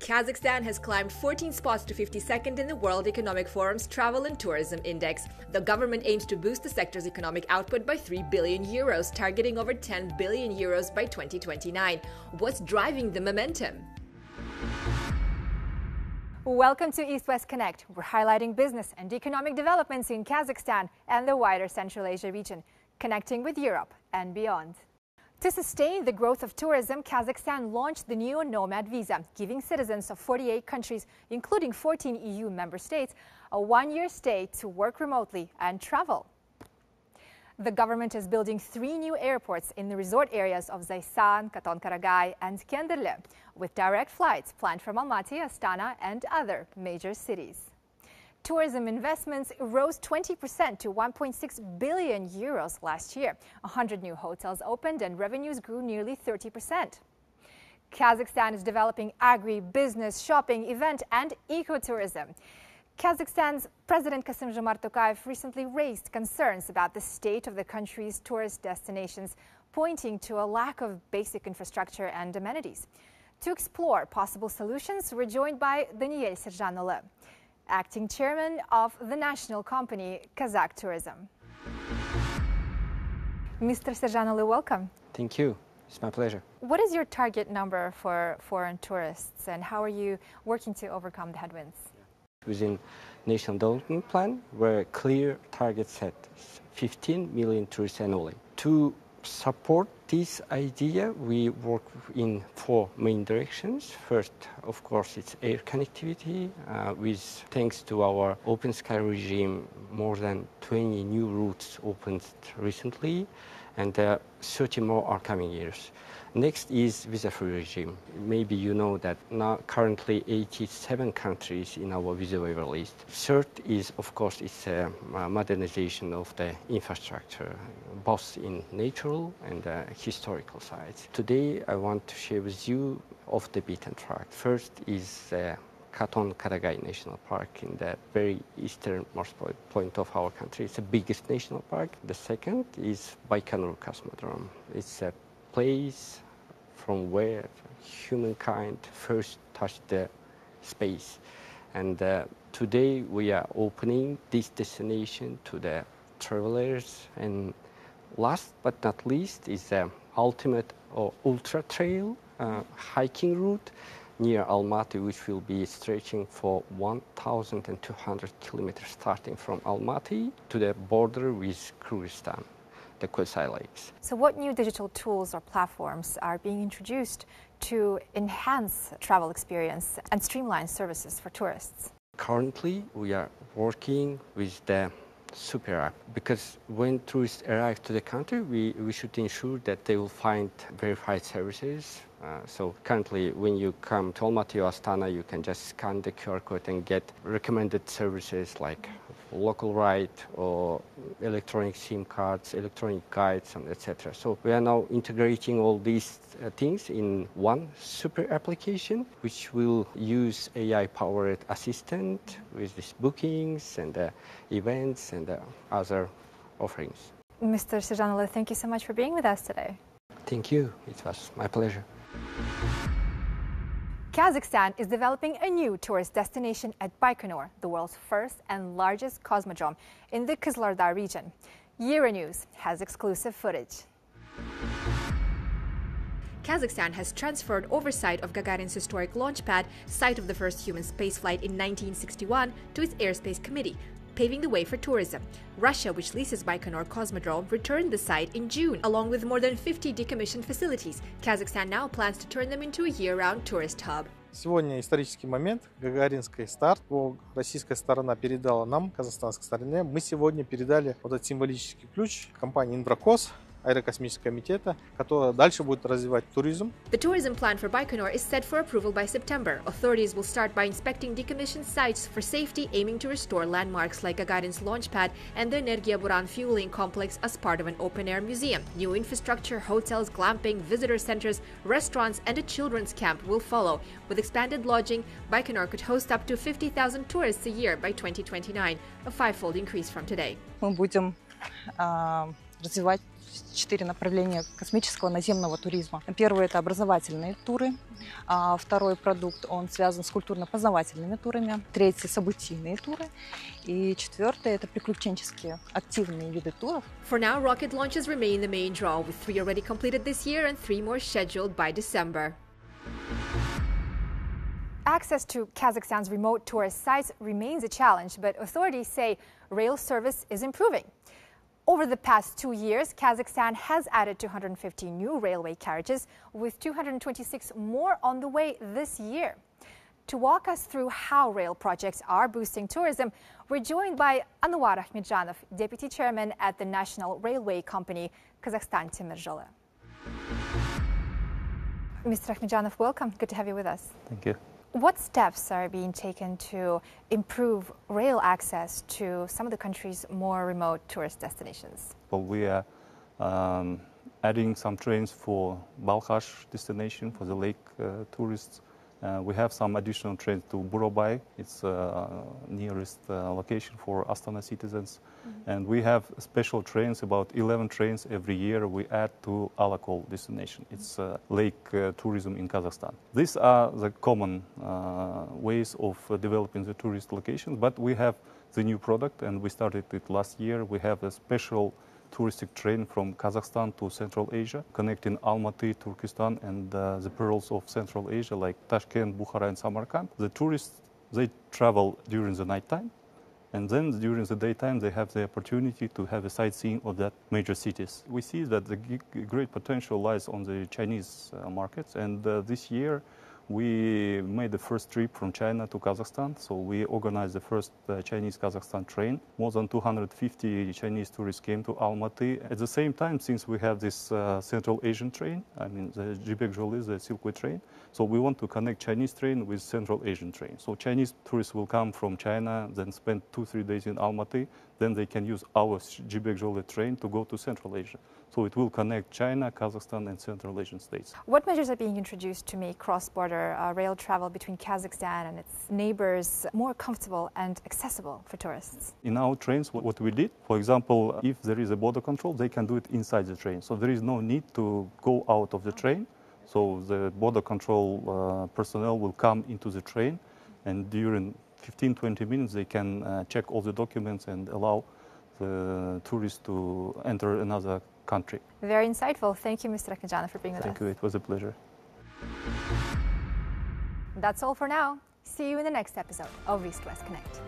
Kazakhstan has climbed 14 spots to 52nd in the World Economic Forum's Travel and Tourism Index. The government aims to boost the sector's economic output by 3 billion euros, targeting over 10 billion euros by 2029. What's driving the momentum? Welcome to East-West Connect. We're highlighting business and economic developments in Kazakhstan and the wider Central Asia region, connecting with Europe and beyond. To sustain the growth of tourism, Kazakhstan launched the new Nomad Visa, giving citizens of 48 countries, including 14 EU member states, a one-year stay to work remotely and travel. The government is building 3 new airports in the resort areas of Zaysan, Katon-Karagay and Kenderle, with direct flights planned from Almaty, Astana and other major cities. Tourism investments rose 20% to 1.6 billion euros last year. 100 new hotels opened and revenues grew nearly 30%. Kazakhstan is developing agri-business, shopping, event and ecotourism. Kazakhstan's President Kassym-Jomart Tokayev recently raised concerns about the state of the country's tourist destinations, pointing to a lack of basic infrastructure and amenities. To explore possible solutions, we're joined by Daniel Serjanoglu, acting chairman of the national company Kazakh Tourism. Mr. Serjanoglu, welcome. Thank you. It's my pleasure. What is your target number for foreign tourists and how are you working to overcome the headwinds? Within National Development Plan, where clear target set 15 million tourists annually. To support this idea, we work in 4 main directions. First, of course, it's air connectivity. Thanks to our open sky regime, more than 20 new routes opened recently, and 30 more are coming years. Next is visa-free regime. Maybe you know that now currently 87 countries in our visa waiver list. Third is, of course, it's a modernization of the infrastructure, both in natural and historical sites. Today, I want to share with you off the beaten track. First is Katon-Karagay National Park in the very easternmost point of our country. It's the biggest national park. The second is Baikonur Cosmodrome. It's a place from where humankind first touched the space. And today we are opening this destination to the travelers. And last but not least is the ultimate or ultra trail hiking route near Almaty, which will be stretching for 1,200 kilometers starting from Almaty to the border with Kyrgyzstan, the Kozai Lakes. So what new digital tools or platforms are being introduced to enhance travel experience and streamline services for tourists? Currently, we are working with the super app, because when tourists arrive to the country, we should ensure that they will find verified services. So currently, when you come to Almaty or Astana, you can just scan the QR code and get recommended services like local ride or electronic SIM cards, electronic guides, and etc. So we are now integrating all these things in one super application, which will use AI-powered assistant with these bookings and events and other offerings. Mr. Serjanoglu, thank you so much for being with us today. Thank you. It was my pleasure. Kazakhstan is developing a new tourist destination at Baikonur, the world's first and largest cosmodrome in the Kızıldağ region. Euronews has exclusive footage. Kazakhstan has transferred oversight of Gagarin's historic launch pad, site of the first human spaceflight in 1961, to its Airspace Committee, paving the way for tourism. Russia, which leases Baikonur Cosmodrome, returned the site in June, along with more than 50 decommissioned facilities. Kazakhstan now plans to turn them into a year-round tourist hub. Сегодня исторический момент, гагаринский старт. Российская сторона передала нам, казахстанской стороне. Мы сегодня передали вот этот символический ключ компании «Инфракос», Аэрокосмического комитета, которая дальше будет развивать туризм. The tourism plan for Baikonur is set for approval by September. Authorities will start by inspecting decommissioned sites for safety, aiming to restore landmarks like Gagarin's launch pad and the Energia Buran fueling complex as part of an open-air museum. New infrastructure, hotels, glamping, visitor centers, restaurants and a children's camp will follow. With expanded lodging, Baikonur could host up to 50,000 tourists a year by 2029, a 5-fold increase from today. Мы будем развивать 4 направления космического наземного туризма. Первый – это образовательные туры. Второй продукт, он связан с культурно-познавательными турами. Третий – событийные туры. И четвертый – это приключенческие, активные виды туров. For now, rocket launches remain the main draw, with 3 already completed this year and 3 more scheduled by December. Access to Kazakhstan's remote tourist sites remains a challenge, but authorities say rail service is improving. Over the past 2 years, Kazakhstan has added 250 new railway carriages, with 226 more on the way this year. To walk us through how rail projects are boosting tourism, we're joined by Anwar Akhmedjanov, Deputy Chairman at the National Railway Company, Kazakhstan Timirzholy. Mr. Akhmedjanov, welcome. Good to have you with us. Thank you. What steps are being taken to improve rail access to some of the country's more remote tourist destinations? Well, we are adding some trains for Balkhash destination, for the lake tourists. We have some additional trains to Burabay. It's nearest location for Astana citizens. And we have special trains, about 11 trains every year we add to Alakol destination. It's lake tourism in Kazakhstan. These are the common ways of developing the tourist locations, but we have the new product, and we started it last year. We have a special touristic train from Kazakhstan to Central Asia, connecting Almaty, Turkestan, and the pearls of Central Asia like Tashkent, Bukhara, and Samarkand. The tourists, they travel during the nighttime, and then during the daytime they have the opportunity to have a sightseeing of that major cities. We see that the great potential lies on the Chinese markets, and this year we made the first trip from China to Kazakhstan, so we organized the first Chinese-Kazakhstan train. More than 250 Chinese tourists came to Almaty. At the same time, since we have this Central Asian train, I mean the Jibek-Joly, the Silkway train, so we want to connect Chinese train with Central Asian train. So Chinese tourists will come from China, then spend 2-3 days in Almaty, then they can use our Jibek-Joly train to go to Central Asia. So it will connect China, Kazakhstan, and Central Asian states. What measures are being introduced to make cross-border rail travel between Kazakhstan and its neighbors more comfortable and accessible for tourists? In our trains, what we did, for example, if there is a border control, they can do it inside the train. So there is no need to go out of the train. So the border control personnel will come into the train, and during 15-20 minutes they can check all the documents and allow the tourists to enter another country. Very insightful. Thank you, Mr. Akhmedjanov, for being with us. Thank you. It was a pleasure. That's all for now. See you in the next episode of East West Connect.